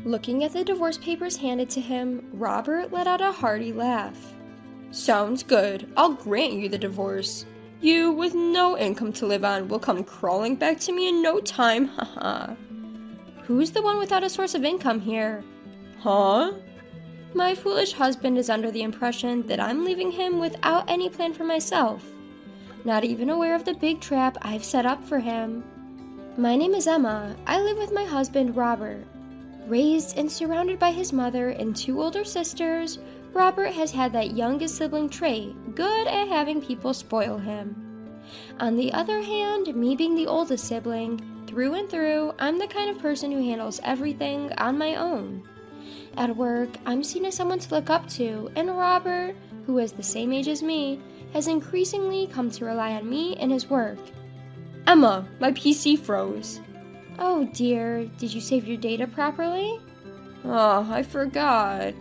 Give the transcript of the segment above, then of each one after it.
Looking at the divorce papers handed to him, Robert let out a hearty laugh. Sounds good. I'll grant you the divorce. You, with no income to live on, will come crawling back to me in no time, haha. Who's the one without a source of income here? Huh? My foolish husband is under the impression that I'm leaving him without any plan for myself, not even aware of the big trap I've set up for him. My name is Emma. I live with my husband, Robert. Raised and surrounded by his mother and two older sisters, Robert has had that youngest sibling trait, good at having people spoil him. On the other hand, me being the oldest sibling, through and through, I'm the kind of person who handles everything on my own. At work, I'm seen as someone to look up to, and Robert, who is the same age as me, has increasingly come to rely on me in his work. Emma, my PC froze. Oh dear, did you save your data properly? Oh, I forgot.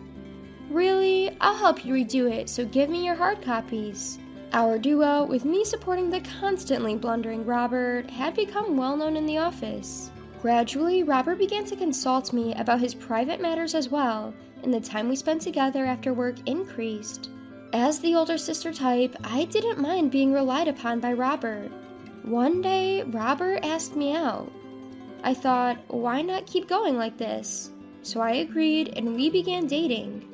Really? I'll help you redo it, so give me your hard copies. Our duo, with me supporting the constantly blundering Robert, had become well known in the office. Gradually, Robert began to consult me about his private matters as well, and the time we spent together after work increased. As the older sister type, I didn't mind being relied upon by Robert. One day, Robert asked me out. I thought, why not keep going like this? So I agreed and we began dating.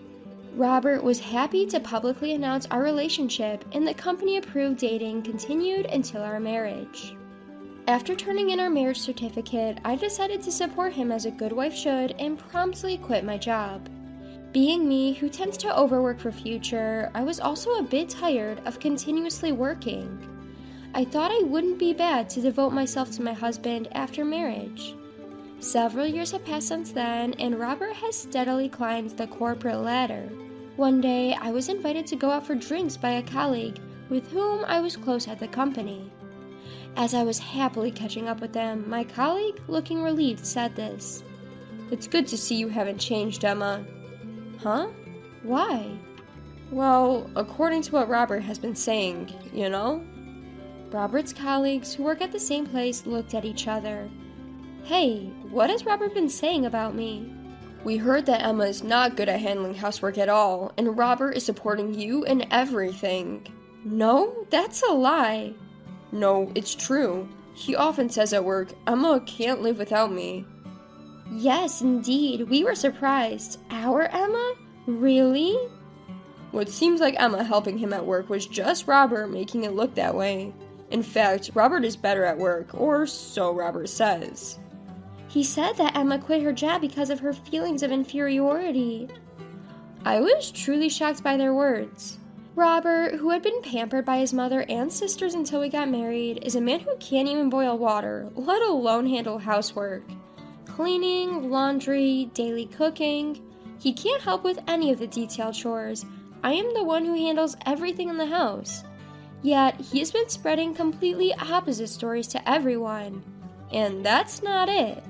Robert was happy to publicly announce our relationship, and the company-approved dating continued until our marriage. After turning in our marriage certificate, I decided to support him as a good wife should and promptly quit my job. Being me, who tends to overwork for future, I was also a bit tired of continuously working. I thought I wouldn't be bad to devote myself to my husband after marriage. Several years have passed since then, and Robert has steadily climbed the corporate ladder. One day, I was invited to go out for drinks by a colleague with whom I was close at the company. As I was happily catching up with them, my colleague, looking relieved, said this. It's good to see you haven't changed, Emma. Huh? Why? Well, according to what Robert has been saying, you know? Robert's colleagues, who work at the same place, looked at each other. Hey, what has Robert been saying about me? We heard that Emma is not good at handling housework at all, and Robert is supporting you in everything. No, that's a lie. No, it's true. He often says at work, Emma can't live without me. Yes, indeed, we were surprised. Our Emma? Really? What seems like Emma helping him at work was just Robert making it look that way. In fact, Robert is better at work, or so Robert says. He said that Emma quit her job because of her feelings of inferiority. I was truly shocked by their words. Robert, who had been pampered by his mother and sisters until we got married, is a man who can't even boil water, let alone handle housework. Cleaning, laundry, daily cooking. He can't help with any of the detailed chores. I am the one who handles everything in the house. Yet, he has been spreading completely opposite stories to everyone. And that's not it.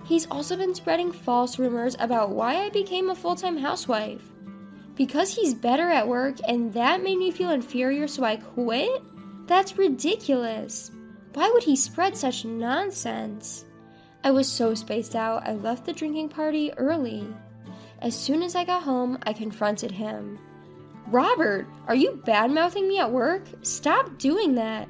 He's also been spreading false rumors about why I became a full-time housewife. Because he's better at work and that made me feel inferior so I quit? That's ridiculous. Why would he spread such nonsense? I was so spaced out, I left the drinking party early. As soon as I got home, I confronted him. Robert, are you bad-mouthing me at work? Stop doing that.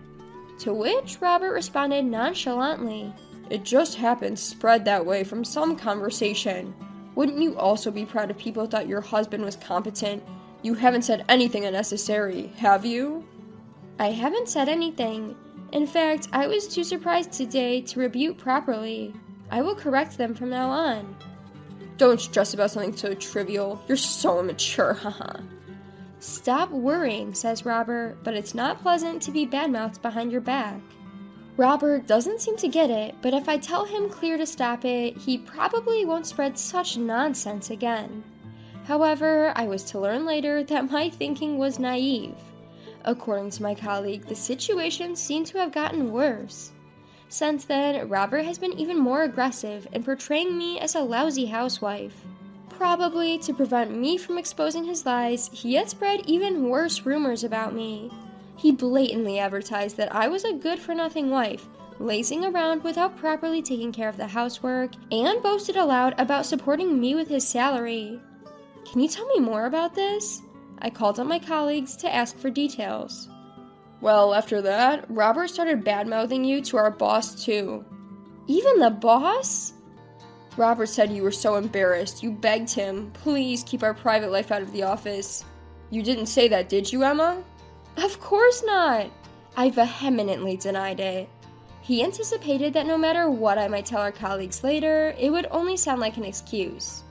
To which Robert responded nonchalantly. It just happened to spread that way from some conversation. Wouldn't you also be proud if people thought your husband was competent? You haven't said anything unnecessary, have you? I haven't said anything. In fact, I was too surprised today to rebuke properly. I will correct them from now on. Don't stress about something so trivial. You're so immature, haha. Stop worrying, says Robert, but it's not pleasant to be badmouthed behind your back. Robert doesn't seem to get it, but if I tell him clear to stop it, he probably won't spread such nonsense again. However, I was to learn later that my thinking was naive. According to my colleague, the situation seemed to have gotten worse. Since then, Robert has been even more aggressive in portraying me as a lousy housewife. Probably to prevent me from exposing his lies, he had spread even worse rumors about me. He blatantly advertised that I was a good-for-nothing wife, lazing around without properly taking care of the housework, and boasted aloud about supporting me with his salary. Can you tell me more about this? I called up my colleagues to ask for details. Well, after that, Robert started bad-mouthing you to our boss too. Even the boss? Robert said you were so embarrassed, you begged him, please keep our private life out of the office. You didn't say that, did you, Emma? Of course not! I vehemently denied it. He anticipated that no matter what I might tell our colleagues later, it would only sound like an excuse.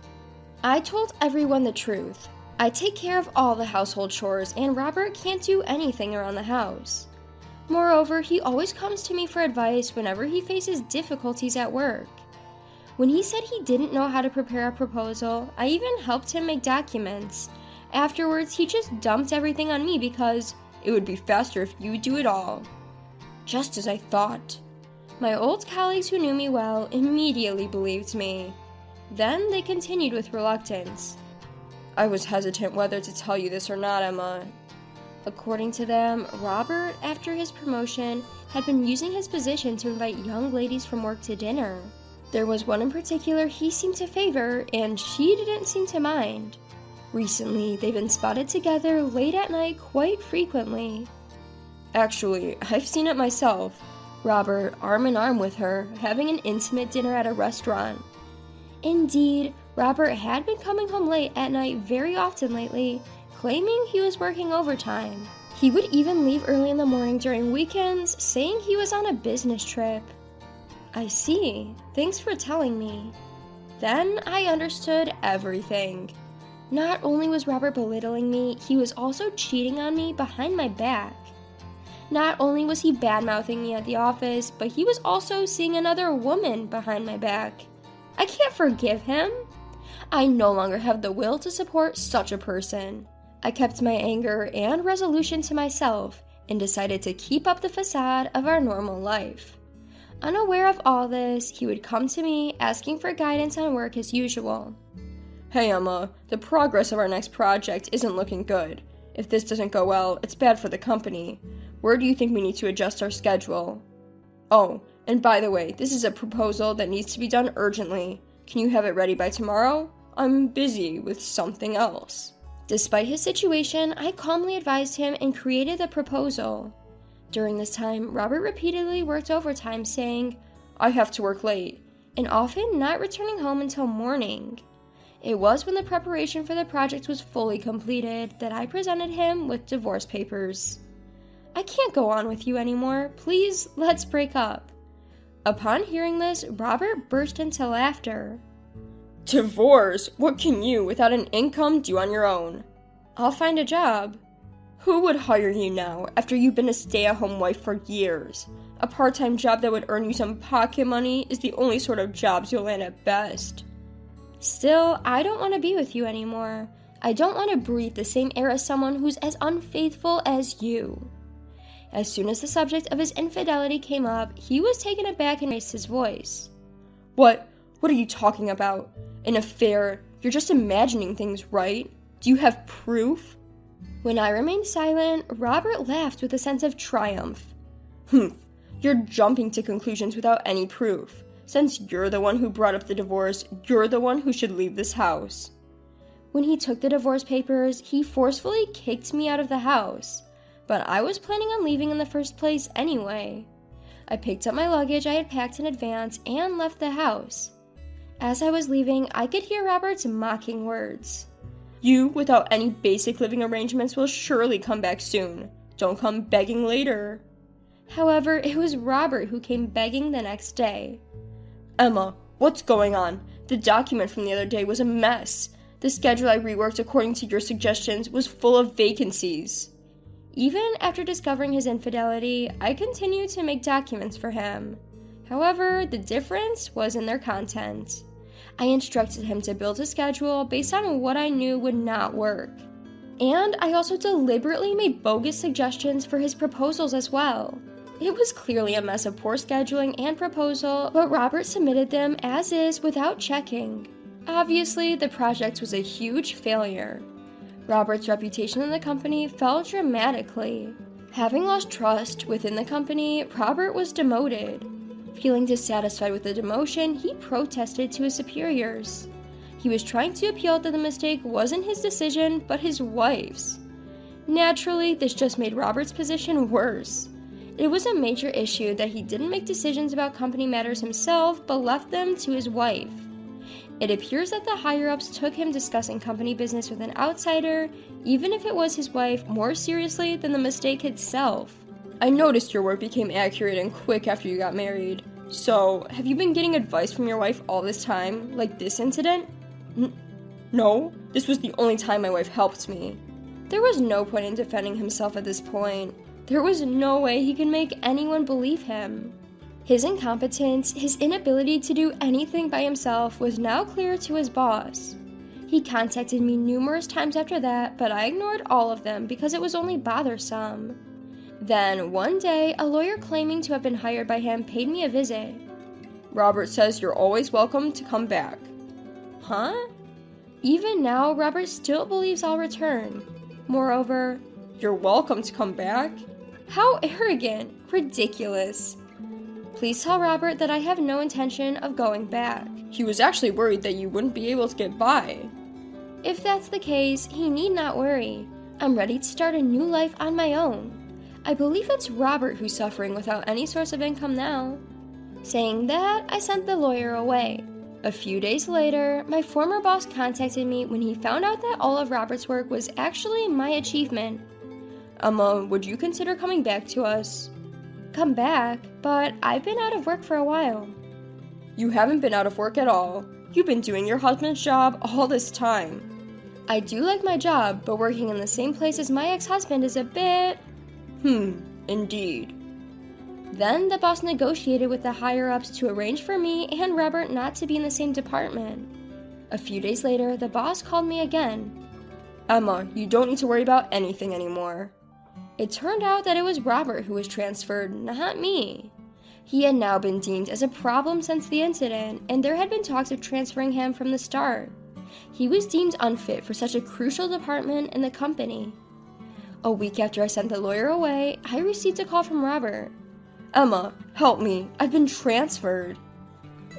I told everyone the truth. I take care of all the household chores, and Robert can't do anything around the house. Moreover, he always comes to me for advice whenever he faces difficulties at work. When he said he didn't know how to prepare a proposal, I even helped him make documents. Afterwards, he just dumped everything on me because it would be faster if you do it all. Just as I thought. My old colleagues who knew me well immediately believed me. Then they continued with reluctance. I was hesitant whether to tell you this or not, Emma. According to them, Robert, after his promotion, had been using his position to invite young ladies from work to dinner. There was one in particular he seemed to favor, and she didn't seem to mind. Recently, they've been spotted together late at night quite frequently. Actually, I've seen it myself. Robert, arm in arm with her, having an intimate dinner at a restaurant. Indeed, Robert had been coming home late at night very often lately, claiming he was working overtime. He would even leave early in the morning during weekends, saying he was on a business trip. I see. Thanks for telling me. Then I understood everything. Not only was Robert belittling me, he was also cheating on me behind my back. Not only was he bad-mouthing me at the office, but he was also seeing another woman behind my back. I can't forgive him. I no longer have the will to support such a person. I kept my anger and resolution to myself and decided to keep up the facade of our normal life. Unaware of all this, he would come to me asking for guidance on work as usual. Hey Emma, the progress of our next project isn't looking good. If this doesn't go well, it's bad for the company. Where do you think we need to adjust our schedule? Oh, and by the way, this is a proposal that needs to be done urgently. Can you have it ready by tomorrow? I'm busy with something else. Despite his situation, I calmly advised him and created the proposal. During this time, Robert repeatedly worked overtime, saying, I have to work late, and often not returning home until morning. It was when the preparation for the project was fully completed that I presented him with divorce papers. I can't go on with you anymore. Please, let's break up. Upon hearing this, Robert burst into laughter. Divorce? What can you, without an income, do on your own? I'll find a job. Who would hire you now, after you've been a stay-at-home wife for years? A part-time job that would earn you some pocket money is the only sort of jobs you'll land at best. Still, I don't want to be with you anymore. I don't want to breathe the same air as someone who's as unfaithful as you. As soon as the subject of his infidelity came up, he was taken aback and raised his voice. What are you talking about? An affair? You're just imagining things, right? Do you have proof? When I remained silent, Robert laughed with a sense of triumph. You're jumping to conclusions without any proof. Since you're the one who brought up the divorce, you're the one who should leave this house. When he took the divorce papers, he forcefully kicked me out of the house. But I was planning on leaving in the first place anyway. I picked up my luggage I had packed in advance and left the house. As I was leaving, I could hear Robert's mocking words. You, without any basic living arrangements, will surely come back soon. Don't come begging later. However, it was Robert who came begging the next day. Emma, what's going on? The document from the other day was a mess. The schedule I reworked according to your suggestions was full of vacancies. Even after discovering his infidelity, I continued to make documents for him. However, the difference was in their content. I instructed him to build a schedule based on what I knew would not work. And I also deliberately made bogus suggestions for his proposals as well. It was clearly a mess of poor scheduling and proposal, but Robert submitted them as is without checking. Obviously, the project was a huge failure. Robert's reputation in the company fell dramatically. Having lost trust within the company, Robert was demoted. Feeling dissatisfied with the demotion, he protested to his superiors. He was trying to appeal that the mistake wasn't his decision, but his wife's. Naturally, this just made Robert's position worse. It was a major issue that he didn't make decisions about company matters himself, but left them to his wife. It appears that the higher-ups took him discussing company business with an outsider, even if it was his wife, more seriously than the mistake itself. I noticed your work became accurate and quick after you got married. So, have you been getting advice from your wife all this time, like this incident? No, this was the only time my wife helped me. There was no point in defending himself at this point. There was no way he could make anyone believe him. His incompetence, his inability to do anything by himself was now clear to his boss. He contacted me numerous times after that, but I ignored all of them because it was only bothersome. Then, one day, a lawyer claiming to have been hired by him paid me a visit. Robert says you're always welcome to come back. Huh? Even now, Robert still believes I'll return. Moreover, you're welcome to come back? How arrogant! Ridiculous. Please tell Robert that I have no intention of going back. He was actually worried that you wouldn't be able to get by. If that's the case, he need not worry. I'm ready to start a new life on my own. I believe it's Robert who's suffering without any source of income now. Saying that, I sent the lawyer away. A few days later, my former boss contacted me when he found out that all of Robert's work was actually my achievement. Would you consider coming back to us? Come back? But I've been out of work for a while. You haven't been out of work at all. You've been doing your husband's job all this time. I do like my job, but working in the same place as my ex-husband is a bit... Indeed. Then the boss negotiated with the higher-ups to arrange for me and Robert not to be in the same department. A few days later, the boss called me again. Emma, you don't need to worry about anything anymore. It turned out that it was Robert who was transferred, not me. He had now been deemed as a problem since the incident, and there had been talks of transferring him from the start. He was deemed unfit for such a crucial department in the company. A week after I sent the lawyer away, I received a call from Robert. Emma, help me. I've been transferred.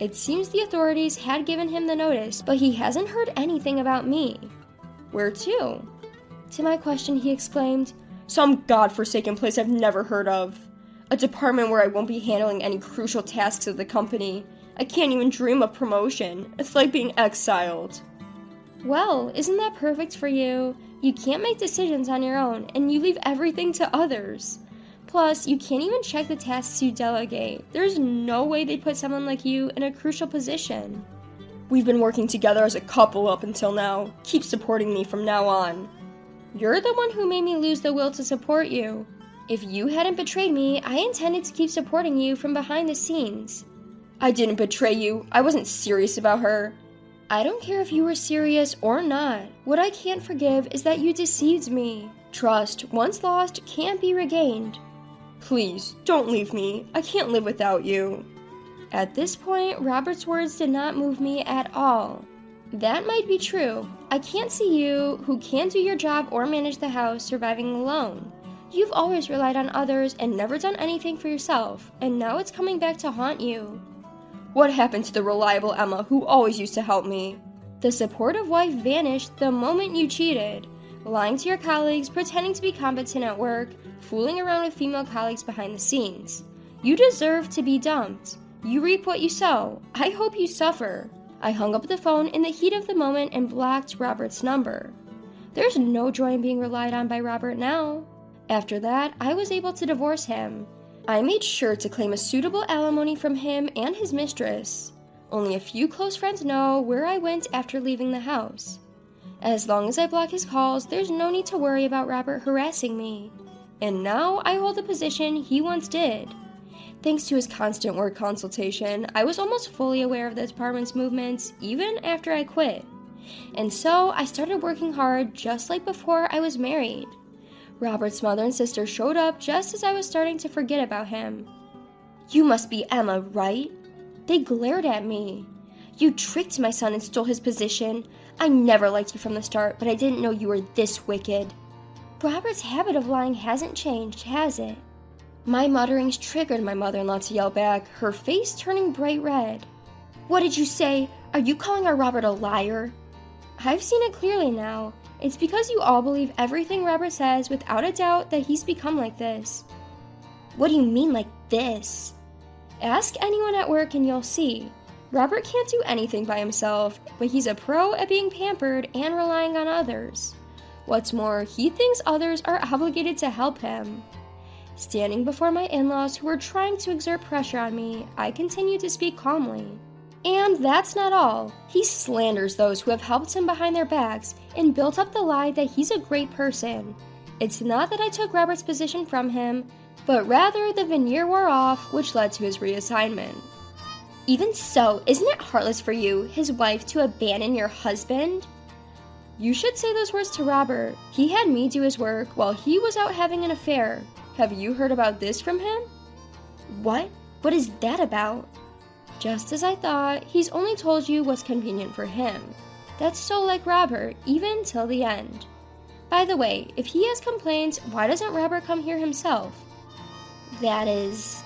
It seems the authorities had given him the notice, but he hasn't heard anything about me. Where to? To my question, he exclaimed, Some godforsaken place I've never heard of. A department where I won't be handling any crucial tasks of the company. I can't even dream of promotion. It's like being exiled. Well, isn't that perfect for you? You can't make decisions on your own, and you leave everything to others. Plus, you can't even check the tasks you delegate. There's no way they'd put someone like you in a crucial position. We've been working together as a couple up until now. Keep supporting me from now on. You're the one who made me lose the will to support you. If you hadn't betrayed me, I intended to keep supporting you from behind the scenes. I didn't betray you. I wasn't serious about her. I don't care if you were serious or not. What I can't forgive is that you deceived me. Trust, once lost, can't be regained. Please, don't leave me. I can't live without you. At this point, Robert's words did not move me at all. That might be true. I can't see you, who can't do your job or manage the house, surviving alone. You've always relied on others and never done anything for yourself, and now it's coming back to haunt you. What happened to the reliable Emma who always used to help me? The supportive wife vanished the moment you cheated, lying to your colleagues, pretending to be competent at work, fooling around with female colleagues behind the scenes. You deserve to be dumped. You reap what you sow. I hope you suffer. I hung up the phone in the heat of the moment and blocked Robert's number. There's no joy in being relied on by Robert now. After that, I was able to divorce him. I made sure to claim a suitable alimony from him and his mistress. Only a few close friends know where I went after leaving the house. As long as I block his calls, there's no need to worry about Robert harassing me. And now I hold the position he once did. Thanks to his constant work consultation, I was almost fully aware of the department's movements, even after I quit. And so I started working hard just like before I was married. Robert's mother and sister showed up just as I was starting to forget about him. You must be Emma, right? They glared at me. You tricked my son and stole his position. I never liked you from the start, but I didn't know you were this wicked. Robert's habit of lying hasn't changed, has it? My mutterings triggered my mother-in-law to yell back, her face turning bright red. What did you say? Are you calling our Robert a liar? I've seen it clearly now. It's because you all believe everything Robert says without a doubt that he's become like this. What do you mean like this? Ask anyone at work and you'll see. Robert can't do anything by himself, but he's a pro at being pampered and relying on others. What's more, he thinks others are obligated to help him. Standing before my in-laws who were trying to exert pressure on me, I continued to speak calmly. And that's not all. He slanders those who have helped him behind their backs and built up the lie that he's a great person. It's not that I took Robert's position from him, but rather the veneer wore off, which led to his reassignment. Even so, isn't it heartless for you, his wife, to abandon your husband? You should say those words to Robert. He had me do his work while he was out having an affair. Have you heard about this from him? What? What is that about? Just as I thought, he's only told you what's convenient for him. That's so like Robert, even till the end. By the way, if he has complaints, why doesn't Robert come here himself? That is...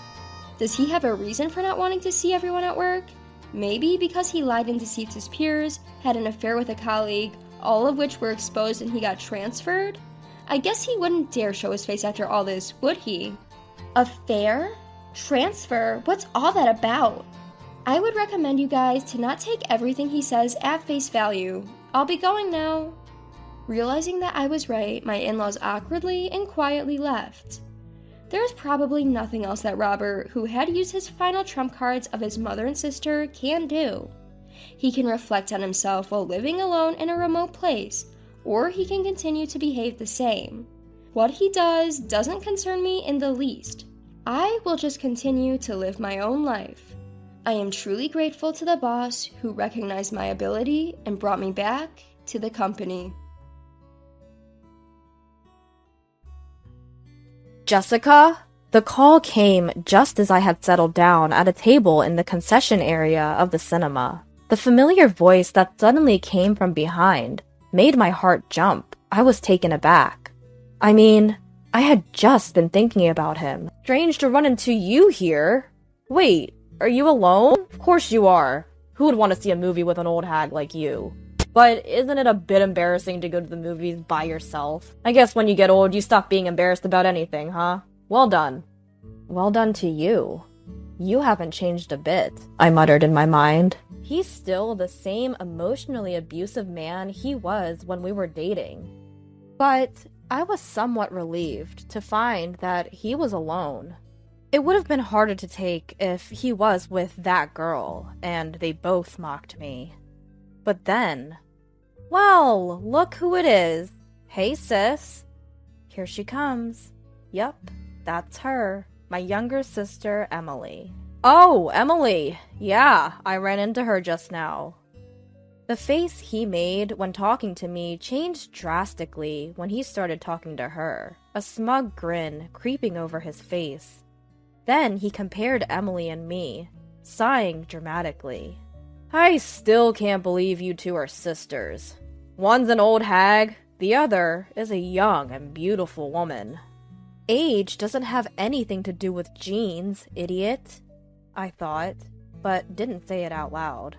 Does he have a reason for not wanting to see everyone at work? Maybe because he lied and deceived his peers, had an affair with a colleague, all of which were exposed and he got transferred? I guess he wouldn't dare show his face after all this, would he? Affair? Transfer? What's all that about? I would recommend you guys to not take everything he says at face value. I'll be going now. Realizing that I was right, my in-laws awkwardly and quietly left. There's probably nothing else that Robert, who had used his final trump cards of his mother and sister, can do. He can reflect on himself while living alone in a remote place, or he can continue to behave the same. What he does doesn't concern me in the least. I will just continue to live my own life. I am truly grateful to the boss who recognized my ability and brought me back to the company. Jessica? The call came just as I had settled down at a table in the concession area of the cinema. The familiar voice that suddenly came from behind made my heart jump. I was taken aback. I mean, I had just been thinking about him. Strange to run into you here. Wait, are you alone? Of course you are. Who would want to see a movie with an old hag like you? But isn't it a bit embarrassing to go to the movies by yourself? I guess when you get old, you stop being embarrassed about anything, huh? Well done. Well done to you. You haven't changed a bit, I muttered in my mind. He's still the same emotionally abusive man he was when we were dating. But I was somewhat relieved to find that he was alone. It would have been harder to take if he was with that girl, and they both mocked me. But then... Well, look who it is. Hey, sis. Here she comes. Yup, that's her. My younger sister, Emily. Oh, Emily. Yeah, I ran into her just now. The face he made when talking to me changed drastically when he started talking to her, a smug grin creeping over his face. Then he compared Emily and me, sighing dramatically. I still can't believe you two are sisters. One's an old hag, the other is a young and beautiful woman. Age doesn't have anything to do with genes, idiot, I thought, but didn't say it out loud.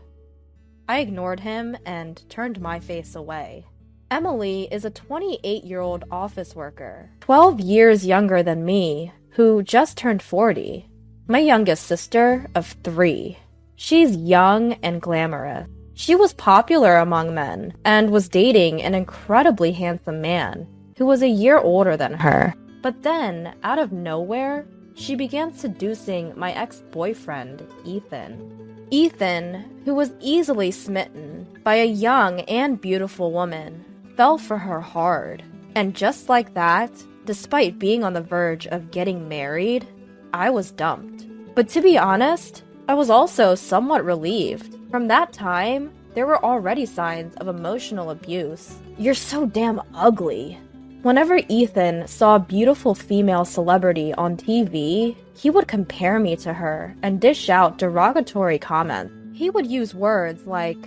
I ignored him and turned my face away. Emily is a 28-year-old office worker, 12 years younger than me, who just turned 40. My youngest sister of 3. She's young and glamorous. She was popular among men and was dating an incredibly handsome man who was a year older than her. But then, out of nowhere, she began seducing my ex-boyfriend, Ethan. Ethan, who was easily smitten by a young and beautiful woman, fell for her hard. And just like that, despite being on the verge of getting married, I was dumped. But to be honest, I was also somewhat relieved. From that time, there were already signs of emotional abuse. You're so damn ugly. Whenever Ethan saw a beautiful female celebrity on TV, he would compare me to her and dish out derogatory comments. He would use words like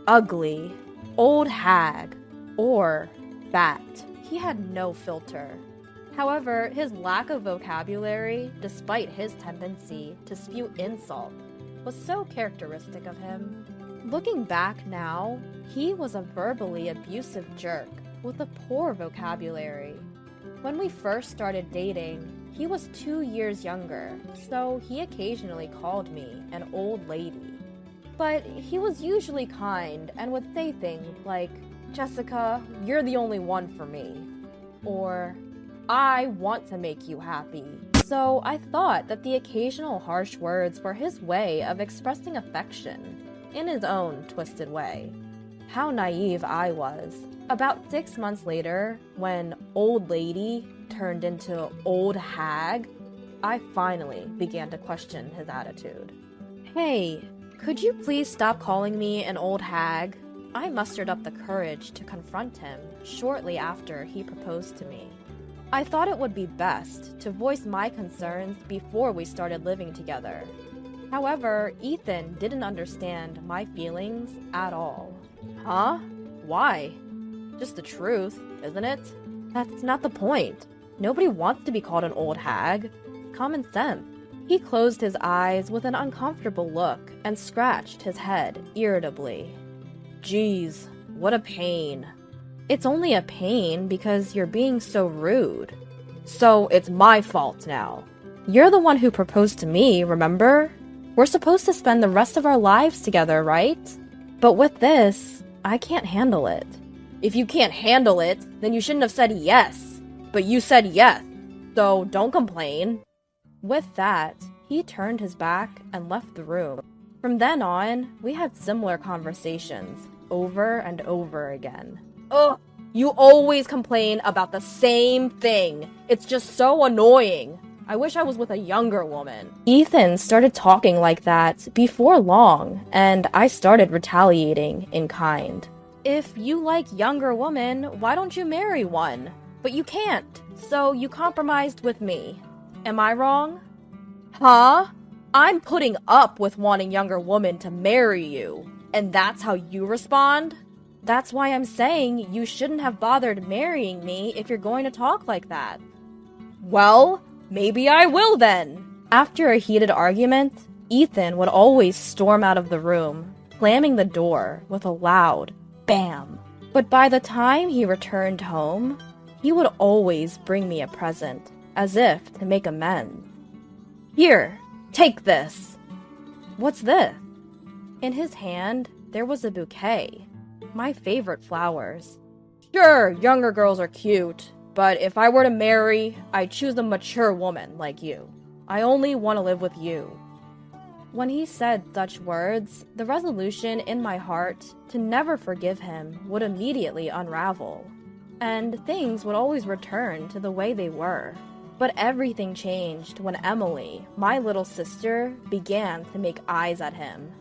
ugly, old hag, or fat. He had no filter. However, his lack of vocabulary, despite his tendency to spew insult, was so characteristic of him. Looking back now, he was a verbally abusive jerk with a poor vocabulary. When we first started dating, he was 2 years younger, so he occasionally called me an old lady. But he was usually kind and would say things like, "Jessica, you're the only one for me," or "I want to make you happy." So I thought that the occasional harsh words were his way of expressing affection in his own twisted way. How naive I was. About 6 months later, when old lady turned into old hag, I finally began to question his attitude. "Hey, could you please stop calling me an old hag?" I mustered up the courage to confront him shortly after he proposed to me. I thought it would be best to voice my concerns before we started living together. However, Ethan didn't understand my feelings at all. "Huh? Why? Just the truth, isn't it? That's not the point. Nobody wants to be called an old hag. Common sense." He closed his eyes with an uncomfortable look and scratched his head irritably. "Geez, what a pain." "It's only a pain because you're being so rude." "So it's my fault now." "You're the one who proposed to me, remember? We're supposed to spend the rest of our lives together, right? But with this, I can't handle it." "If you can't handle it, then you shouldn't have said yes. But you said yes, so don't complain." With that, he turned his back and left the room. From then on, we had similar conversations, over and over again. "Ugh, you always complain about the same thing. It's just so annoying. I wish I was with a younger woman." Ethan started talking like that before long, and I started retaliating in kind. "If you like younger women, why don't you marry one? But you can't, so you compromised with me. Am I wrong?" "Huh? I'm putting up with wanting younger women to marry you, and that's how you respond?" "That's why I'm saying you shouldn't have bothered marrying me if you're going to talk like that." "Well, maybe I will then." After a heated argument, Ethan would always storm out of the room, slamming the door with a loud bam. But by the time he returned home, he would always bring me a present, as if to make amends. "Here, take this." "What's this?" In his hand, there was a bouquet. My favorite flowers. "Sure, younger girls are cute, but if I were to marry, I'd choose a mature woman like you. I only want to live with you." When he said such words, the resolution in my heart to never forgive him would immediately unravel, and things would always return to the way they were. But everything changed when Emily, my little sister, began to make eyes at him.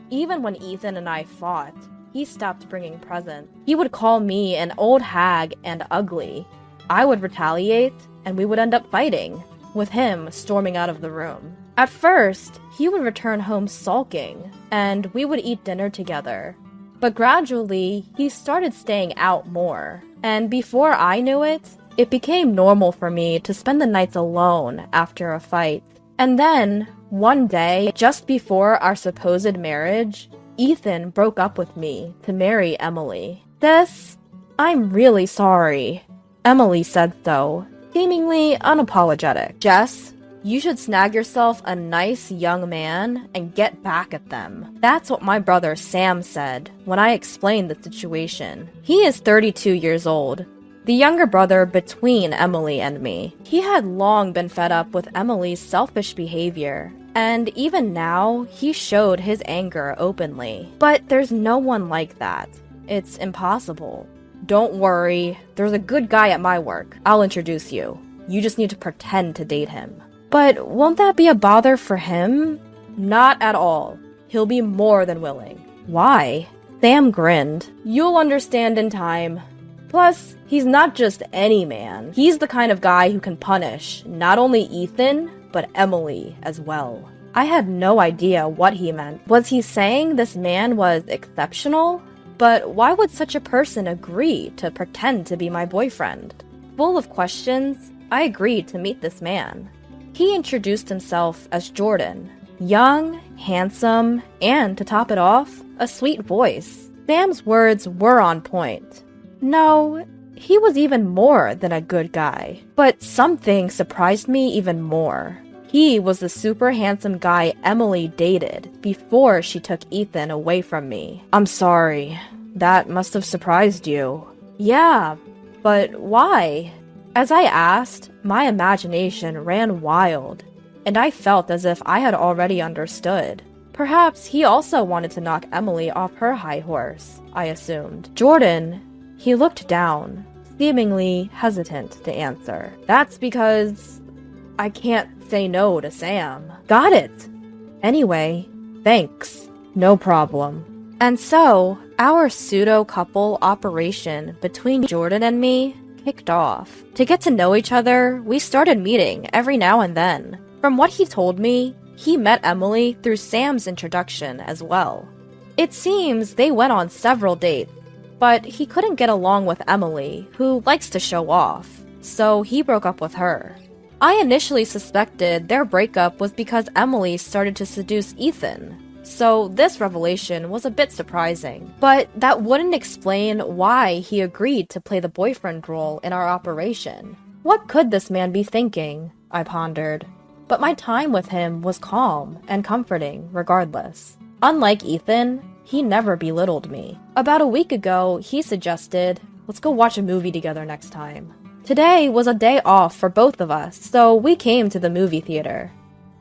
Even when Ethan and I fought, he stopped bringing presents. He would call me an old hag and ugly. I would retaliate, and we would end up fighting, with him storming out of the room. At first, he would return home sulking, and we would eat dinner together. But gradually, he started staying out more, and before I knew it, it became normal for me to spend the nights alone after a fight. And then, one day, just before our supposed marriage, Ethan broke up with me to marry Emily. "Sis, I'm really sorry." Emily said so, seemingly unapologetic. "Jess, you should snag yourself a nice young man and get back at them." That's what my brother Sam said when I explained the situation. He is 32 years old, the younger brother between Emily and me. He had long been fed up with Emily's selfish behavior, and even now, he showed his anger openly. But there's no one like that. It's impossible. "Don't worry, there's a good guy at my work. I'll introduce you. You just need to pretend to date him." "But won't that be a bother for him?" "Not at all. He'll be more than willing." "Why?" Sam grinned. "You'll understand in time. Plus, he's not just any man. He's the kind of guy who can punish not only Ethan, but Emily as well." I had no idea what he meant. Was he saying this man was exceptional? But why would such a person agree to pretend to be my boyfriend? Full of questions, I agreed to meet this man. He introduced himself as Jordan. Young, handsome, and to top it off, a sweet voice. Sam's words were on point. No, he was even more than a good guy. But something surprised me even more. He was the super handsome guy Emily dated before she took Ethan away from me. I'm sorry. That must have surprised you. Yeah, but why? As I asked, my imagination ran wild, and I felt as if I had already understood. Perhaps he also wanted to knock Emily off her high horse, I assumed. Jordan, he looked down, seemingly hesitant to answer. That's because I can't say no to Sam. Got it. Anyway, thanks. No problem. And so, our pseudo-couple operation between Jordan and me kicked off. To get to know each other, we started meeting every now and then. From what he told me, he met Emily through Sam's introduction as well. It seems they went on several dates, but he couldn't get along with Emily, who likes to show off, so he broke up with her. I initially suspected their breakup was because Emily started to seduce Ethan, so this revelation was a bit surprising. But that wouldn't explain why he agreed to play the boyfriend role in our operation. What could this man be thinking? I pondered. But my time with him was calm and comforting regardless. Unlike Ethan, he never belittled me. About a week ago, he suggested, let's go watch a movie together next time. Today was a day off for both of us, so we came to the movie theater.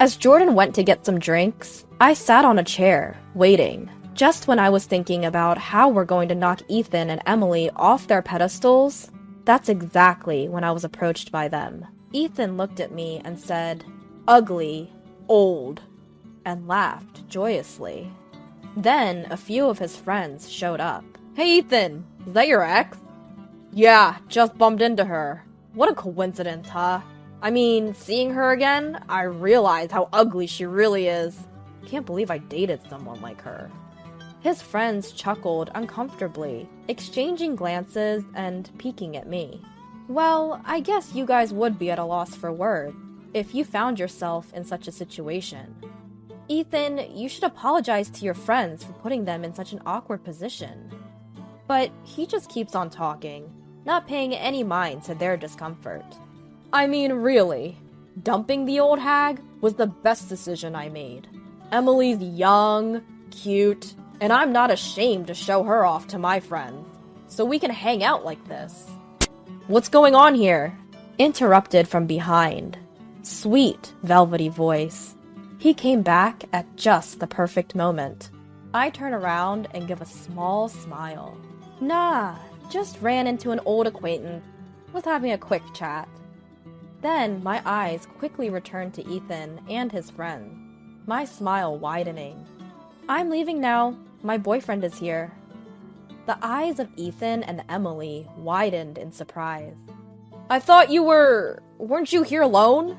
As Jordan went to get some drinks, I sat on a chair, waiting. Just when I was thinking about how we're going to knock Ethan and Emily off their pedestals, that's exactly when I was approached by them. Ethan looked at me and said, "Ugly, old," and laughed joyously. Then a few of his friends showed up. "Hey Ethan, is that your ex?" "Yeah, just bumped into her." "What a coincidence, huh? I mean, seeing her again, I realized how ugly she really is. Can't believe I dated someone like her." His friends chuckled uncomfortably, exchanging glances and peeking at me. Well, I guess you guys would be at a loss for words if you found yourself in such a situation. Ethan, you should apologize to your friends for putting them in such an awkward position. But he just keeps on talking, not paying any mind to their discomfort. I mean, really, dumping the old hag was the best decision I made. Emily's young, cute, and I'm not ashamed to show her off to my friends, so we can hang out like this. What's going on here? Interrupted from behind. Sweet, velvety voice. He came back at just the perfect moment. I turn around and give a small smile. Nah, just ran into an old acquaintance. Was having a quick chat. Then my eyes quickly returned to Ethan and his friends, my smile widening. I'm leaving now. My boyfriend is here. The eyes of Ethan and Emily widened in surprise. I thought weren't you here alone?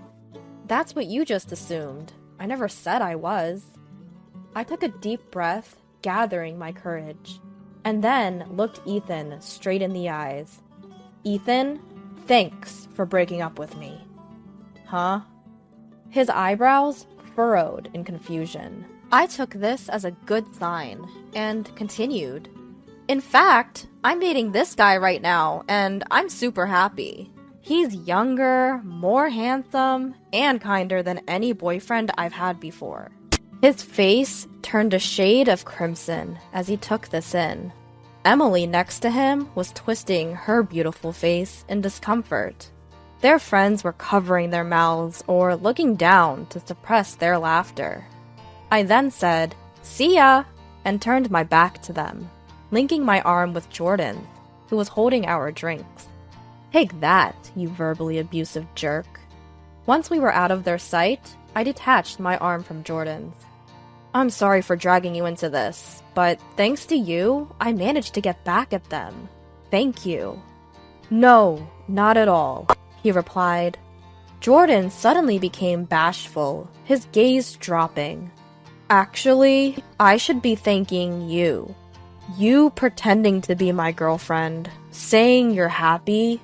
That's what you just assumed. I never said I was. I took a deep breath, gathering my courage, and then looked Ethan straight in the eyes. Ethan, thanks for breaking up with me. Huh? His eyebrows furrowed in confusion. I took this as a good sign, and continued. In fact, I'm dating this guy right now, and I'm super happy. He's younger, more handsome, and kinder than any boyfriend I've had before. His face turned a shade of crimson as he took this in. Emily next to him was twisting her beautiful face in discomfort. Their friends were covering their mouths or looking down to suppress their laughter. I then said, "See ya," and turned my back to them, linking my arm with Jordan's, who was holding our drinks. Take that, you verbally abusive jerk. Once we were out of their sight, I detached my arm from Jordan's. I'm sorry for dragging you into this, but thanks to you, I managed to get back at them. Thank you. No, not at all, he replied. Jordan suddenly became bashful, his gaze dropping. Actually, I should be thanking you. You pretending to be my girlfriend, saying you're happy,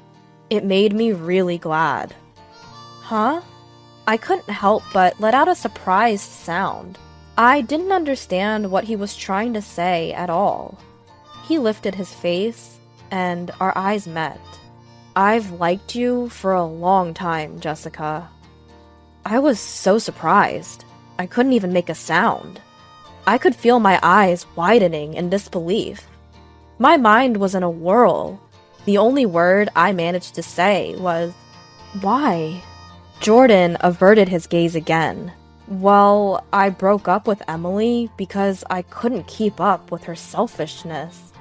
it made me really glad. Huh? I couldn't help but let out a surprised sound. I didn't understand what he was trying to say at all. He lifted his face, and our eyes met. I've liked you for a long time, Jessica. I was so surprised. I couldn't even make a sound. I could feel my eyes widening in disbelief. My mind was in a whirl. The only word I managed to say was, "Why?" Jordan averted his gaze again. Well, I broke up with Emily because I couldn't keep up with her selfishness.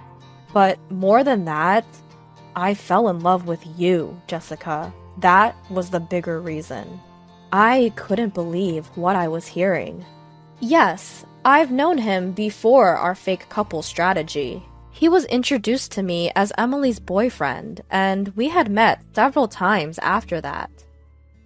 But more than that, I fell in love with you, Jessica. That was the bigger reason. I couldn't believe what I was hearing. Yes, I've known him before our fake couple strategy. He was introduced to me as Emily's boyfriend, and we had met several times after that.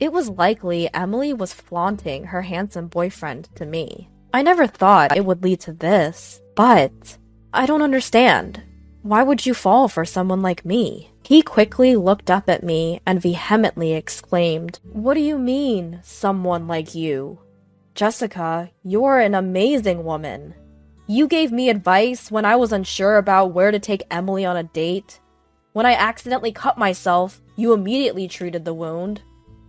It was likely Emily was flaunting her handsome boyfriend to me. I never thought it would lead to this, but I don't understand. Why would you fall for someone like me? He quickly looked up at me and vehemently exclaimed, "What do you mean, someone like you? Jessica, you're an amazing woman. You gave me advice when I was unsure about where to take Emily on a date. When I accidentally cut myself, you immediately treated the wound.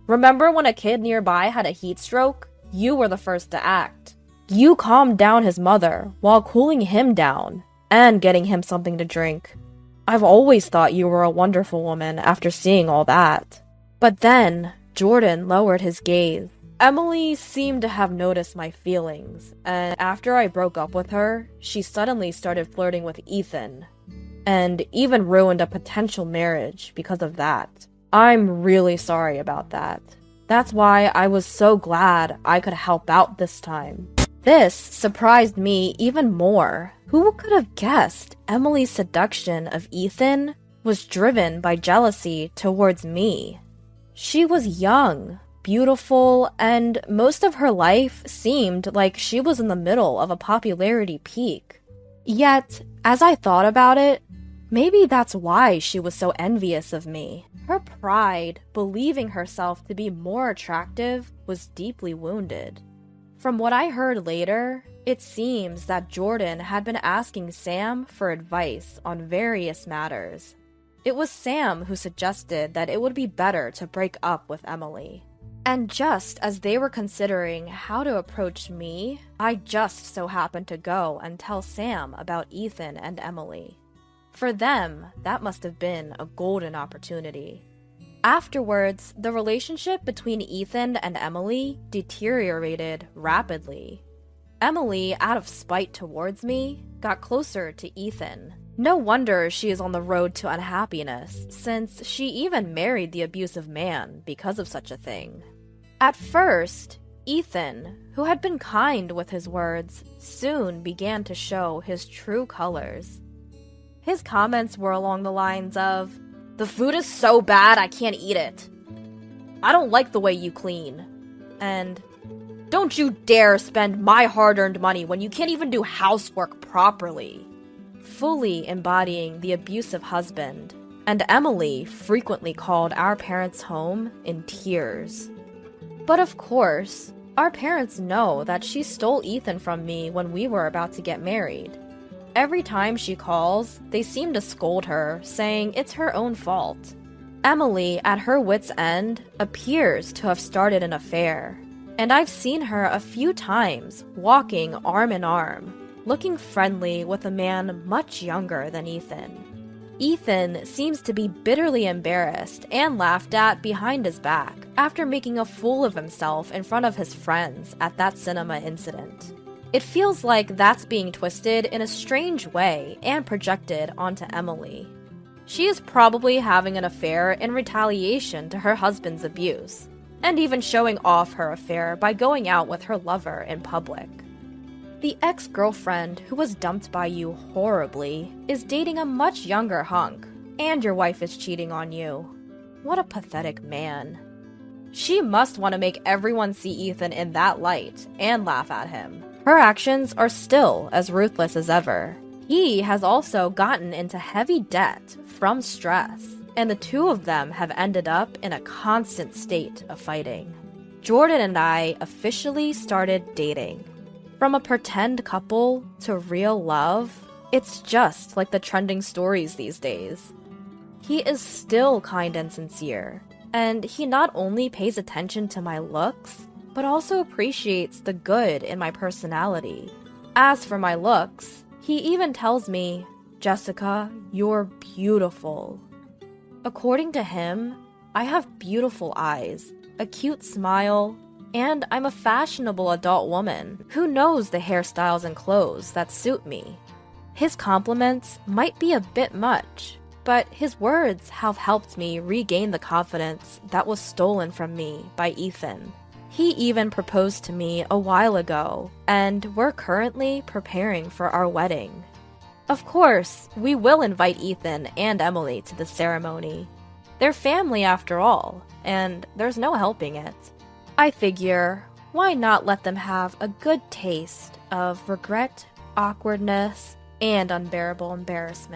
Remember when a kid nearby had a heat stroke? You were the first to act. You calmed down his mother while cooling him down and getting him something to drink. I've always thought you were a wonderful woman after seeing all that." But then, Jordan lowered his gaze. Emily seemed to have noticed my feelings, and after I broke up with her, she suddenly started flirting with Ethan, and even ruined a potential marriage because of that. I'm really sorry about that. That's why I was so glad I could help out this time. This surprised me even more. Who could have guessed Emily's seduction of Ethan was driven by jealousy towards me? She was young, beautiful, and most of her life seemed like she was in the middle of a popularity peak. Yet, as I thought about it, maybe that's why she was so envious of me. Her pride, believing herself to be more attractive, was deeply wounded. From what I heard later, it seems that Jordan had been asking Sam for advice on various matters. It was Sam who suggested that it would be better to break up with Emily. And just as they were considering how to approach me, I just so happened to go and tell Sam about Ethan and Emily. For them, that must have been a golden opportunity. Afterwards, the relationship between Ethan and Emily deteriorated rapidly. Emily, out of spite towards me, got closer to Ethan. No wonder she is on the road to unhappiness, since she even married the abusive man because of such a thing. At first, Ethan, who had been kind with his words, soon began to show his true colors. His comments were along the lines of, "The food is so bad I can't eat it. I don't like the way you clean." And, "Don't you dare spend my hard-earned money when you can't even do housework properly." Fully embodying the abusive husband, and Emily frequently called our parents' home in tears. But of course, our parents know that she stole Ethan from me when we were about to get married. Every time she calls, they seem to scold her, saying it's her own fault. Emily, at her wit's end, appears to have started an affair, and I've seen her a few times walking arm in arm, looking friendly with a man much younger than Ethan. Ethan seems to be bitterly embarrassed and laughed at behind his back after making a fool of himself in front of his friends at that cinema incident. It feels like that's being twisted in a strange way and projected onto Emily. She is probably having an affair in retaliation to her husband's abuse, and even showing off her affair by going out with her lover in public. The ex-girlfriend who was dumped by you horribly is dating a much younger hunk, and your wife is cheating on you. What a pathetic man. She must want to make everyone see Ethan in that light and laugh at him. Her actions are still as ruthless as ever. He has also gotten into heavy debt from stress, and the two of them have ended up in a constant state of fighting. Jordan and I officially started dating. From a pretend couple to real love, it's just like the trending stories these days. He is still kind and sincere, and he not only pays attention to my looks, but also appreciates the good in my personality. As for my looks, he even tells me, "Jessica, you're beautiful." According to him, I have beautiful eyes, a cute smile, and I'm a fashionable adult woman who knows the hairstyles and clothes that suit me. His compliments might be a bit much, but his words have helped me regain the confidence that was stolen from me by Ethan. He even proposed to me a while ago, and we're currently preparing for our wedding. Of course, we will invite Ethan and Emily to the ceremony. They're family after all, and there's no helping it. I figure, why not let them have a good taste of regret, awkwardness, and unbearable embarrassment?